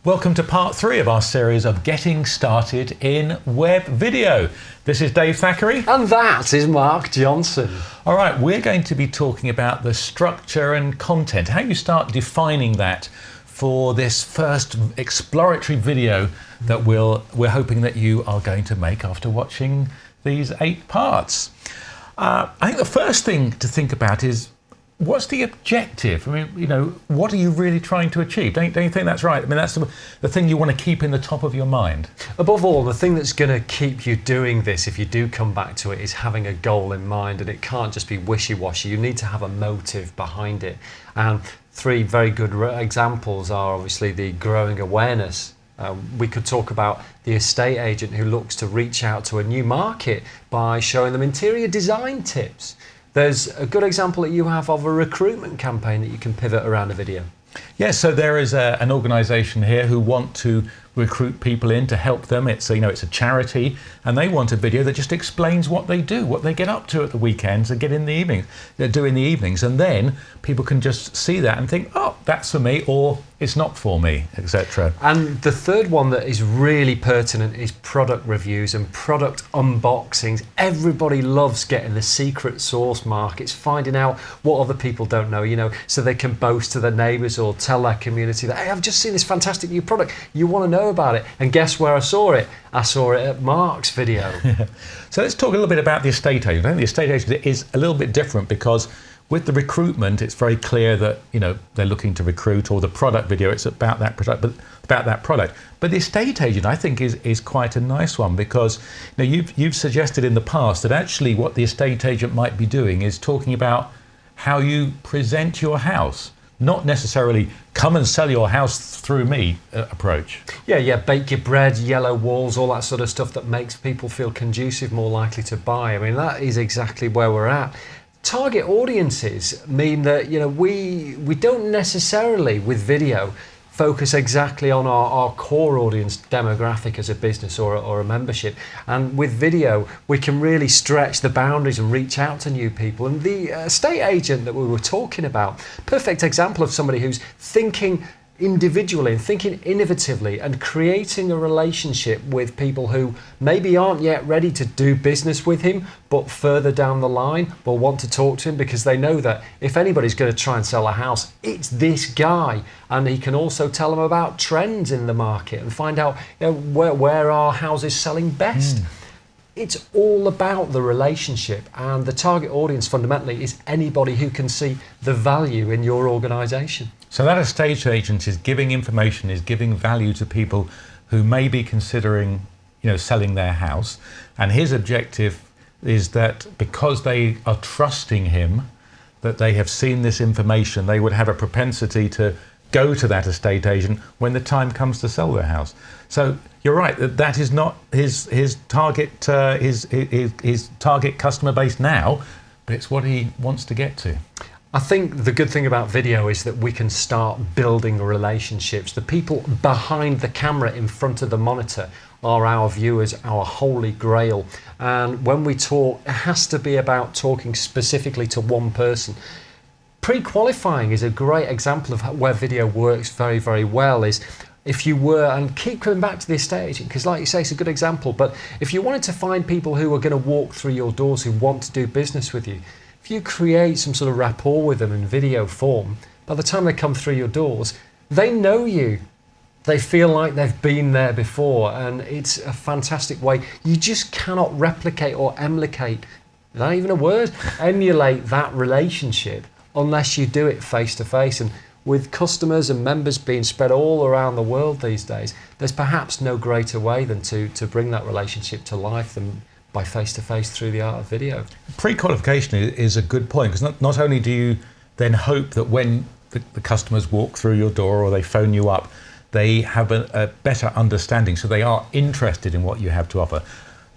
Welcome to part 3 of our series of Getting Started in Web Video. This is Dave Thackeray. And that is Mark Johnson. All right, we're going to be talking about the structure and content, how you start defining that for this first exploratory video that we're hoping that you are going to make after watching these 8 parts. I think the first thing to think about is, what's the objective? I mean, what are you really trying to achieve? Don't you think that's right? I mean, that's the thing you want to keep in the top of your mind. Above all, the thing that's going to keep you doing this, if you do come back to it, is having a goal in mind, and it can't just be wishy-washy. You need to have a motive behind it. And 3 very good examples are obviously the growing awareness. We could talk about the estate agent who looks to reach out to a new market by showing them interior design tips. There's a good example that you have of a recruitment campaign that you can pivot around a video. Yes, so there is an organisation here who want to recruit people in to help them. It's a charity, and they want a video that just explains what they do, what they get up to at the weekends and do in the evenings, and then people can just see that and think, oh, that's for me, or it's not for me, etc. And the third one that is really pertinent is product reviews and product unboxings. Everybody loves getting the secret sauce, Mark. It's finding out what other people don't know, so they can boast to their neighbours or tell their community that, hey, I've just seen this fantastic new product. You want to know about it? And guess where I saw it? I saw it at Mark's video. So let's talk a little bit about the estate agent. I think the estate agent is a little bit different, because with the recruitment, it's very clear that they're looking to recruit, or the product video, it's about that product. But the estate agent, I think, is quite a nice one, because you've suggested in the past that actually what the estate agent might be doing is talking about how you present your house. Not necessarily come and sell your house through me approach. Yeah, bake your bread, yellow walls, all that sort of stuff that makes people feel conducive, more likely to buy. I mean, that is exactly where we're at. Target audiences mean that we don't necessarily, with video, focus exactly on our core audience demographic as a business or a membership. And with video, we can really stretch the boundaries and reach out to new people. And the estate agent that we were talking about, perfect example of somebody who's thinking individually and thinking innovatively and creating a relationship with people who maybe aren't yet ready to do business with him, but further down the line will want to talk to him, because they know that if anybody's going to try and sell a house, it's this guy. And he can also tell them about trends in the market and find out where are houses selling best. It's all about the relationship, and the target audience fundamentally is anybody who can see the value in your organisation. So that estate agent is giving information, is giving value to people who may be considering, selling their house. And his objective is that because they are trusting him, that they have seen this information, they would have a propensity to go to that estate agent when the time comes to sell their house. So you're right, that is not his target his target customer base now, but it's what he wants to get to. I think the good thing about video is that we can start building relationships. The people behind the camera in front of the monitor are our viewers, our holy grail. And when we talk, it has to be about talking specifically to one person. Pre-qualifying is a great example of where video works very, very well. Is if you were, and keep coming back to the estate agent, because like you say, it's a good example, but if you wanted to find people who are going to walk through your doors, who want to do business with you, if you create some sort of rapport with them in video form, by the time they come through your doors, they know you. They feel like they've been there before, and it's a fantastic way. You just cannot replicate or emulate, not even a word, emulate that relationship unless you do it face to face. And with customers and members being spread all around the world these days, there's perhaps no greater way than to bring that relationship to life than by face-to-face through the art of video. Pre-qualification is a good point, because not only do you then hope that when the customers walk through your door or they phone you up, they have a better understanding, so they are interested in what you have to offer.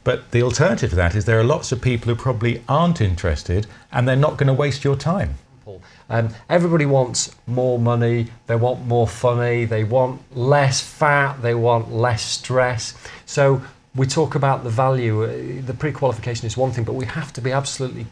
But the alternative to that is there are lots of people who probably aren't interested, and they're not going to waste your time. Everybody wants more money, they want more funny, they want less fat, they want less stress. So we talk about the value. The pre-qualification is one thing, but we have to be absolutely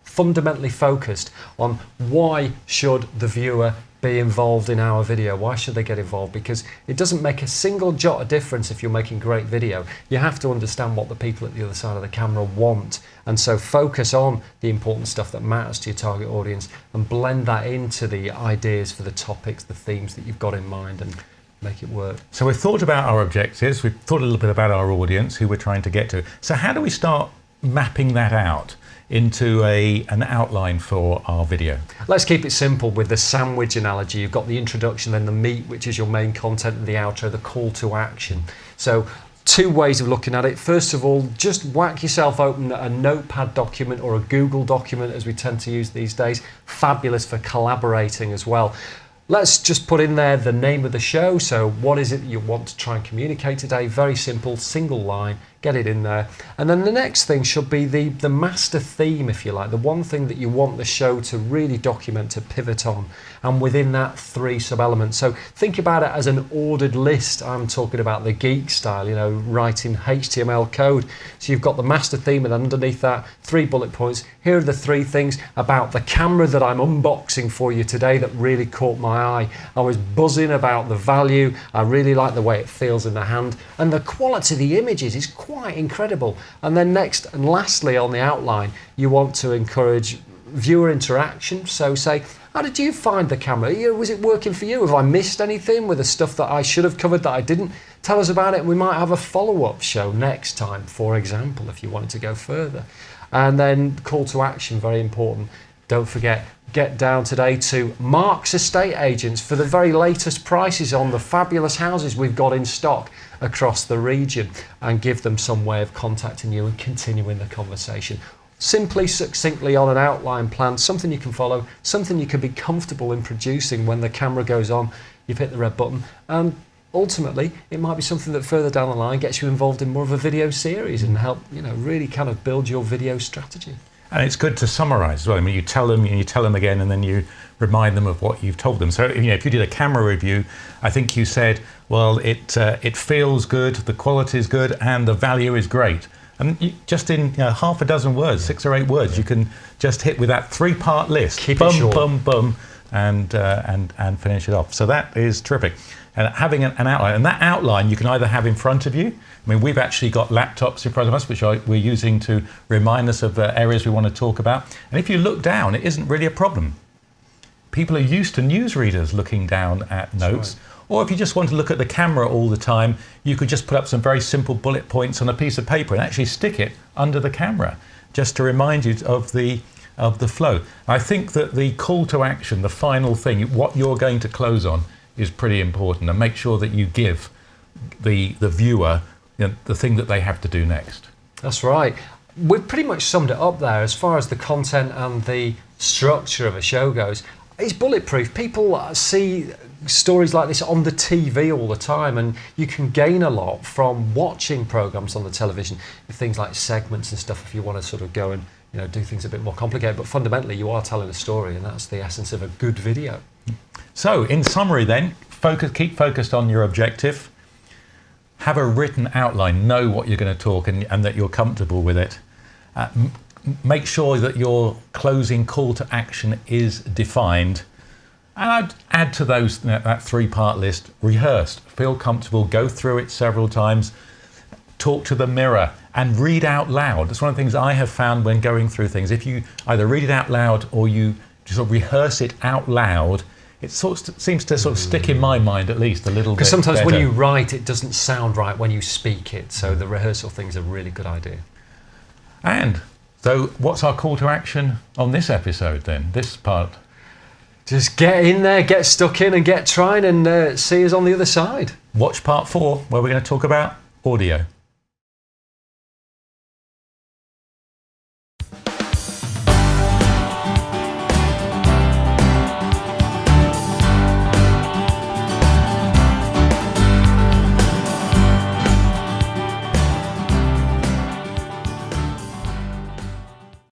fundamentally focused on why should the viewer be involved in our video. Why should they get involved? Because it doesn't make a single jot of difference if you're making great video. You have to understand what the people at the other side of the camera want, and so focus on the important stuff that matters to your target audience and blend that into the ideas for the topics, the themes that you've got in mind, and make it work. So we've thought about our objectives, we've thought a little bit about our audience, who we're trying to get to. So how do we start mapping that out into an outline for our video? Let's keep it simple with the sandwich analogy. You've got the introduction, then the meat, which is your main content, and the outro, the call to action. So 2 ways of looking at it. First of all, just whack yourself open a notepad document or a Google document, as we tend to use these days. Fabulous for collaborating as well. Let's just put in there the name of the show. So what is it you want to try and communicate today? Very simple, single line, get it in there. And then the next thing should be the master theme, if you like, the one thing that you want the show to really document, to pivot on. And within that, 3 sub-elements. So think about it as an ordered list. I'm talking about the geek style, you know, writing HTML code. So you've got the master theme, and underneath that, 3 bullet points. Here are the 3 things about the camera that I'm unboxing for you today that really caught my eye. I was buzzing about the value. I really like the way it feels in the hand, and the quality of the images is quite incredible. And then next and lastly on the outline, you want to encourage viewer interaction. So say, how did you find the camera? Was it working for you? Have I missed anything with the stuff that I should have covered that I didn't? Tell us about it. We might have a follow-up show next time, for example, if you wanted to go further. And then call to action, very important. Don't forget, get down today to Mark's Estate Agents for the very latest prices on the fabulous houses we've got in stock across the region, and give them some way of contacting you and continuing the conversation. Simply, succinctly on an outline plan, something you can follow, something you can be comfortable in producing when the camera goes on, you've hit the red button, and ultimately it might be something that further down the line gets you involved in more of a video series and help, you know, really kind of build your video strategy. And it's good to summarize as well. I mean, you tell them and you tell them again, and then you remind them of what you've told them. So, you know, if you did a camera review, I think you said, well, it feels good, the quality is good, and the value is great. And you, just in half a dozen words, 6 or 8 words, you can just hit with that 3-part list. Keep it short. Bum, bum, and finish it off. So that is terrific. And having an outline, and that outline you can either have in front of you. I mean, we've actually got laptops in front of us, which we're using to remind us of areas we want to talk about. And if you look down, it isn't really a problem. People are used to newsreaders looking down at notes. Right. Or if you just want to look at the camera all the time, you could just put up some very simple bullet points on a piece of paper and actually stick it under the camera, just to remind you of the flow. I think that the call to action, the final thing, what you're going to close on, is pretty important, and make sure that you give the viewer, you know, the thing that they have to do next. That's right. We've pretty much summed it up there as far as the content and the structure of a show goes. It's bulletproof. People see stories like this on the TV all the time, and you can gain a lot from watching programs on the television, things like segments and stuff, if you want to sort of go and, you know, do things a bit more complicated. But fundamentally, you are telling a story, and that's the essence of a good video. So, in summary then, keep focused on your objective, have a written outline, know what you're going to talk and that you're comfortable with it. Make sure that your closing call to action is defined. And I'd add to those that 3-part list, rehearsed, feel comfortable, go through it several times, talk to the mirror and read out loud. That's one of the things I have found when going through things. If you either read it out loud or you just sort of rehearse it out loud, it sort of seems to sort of stick in my mind at least a little bit. Because sometimes better. when you write, it doesn't sound right when you speak it. So the rehearsal thing's a really good idea. And so what's our call to action on this episode then, this part? Just get in there, get stuck in and get trying, and see us on the other side. Watch part 4 where we're going to talk about audio.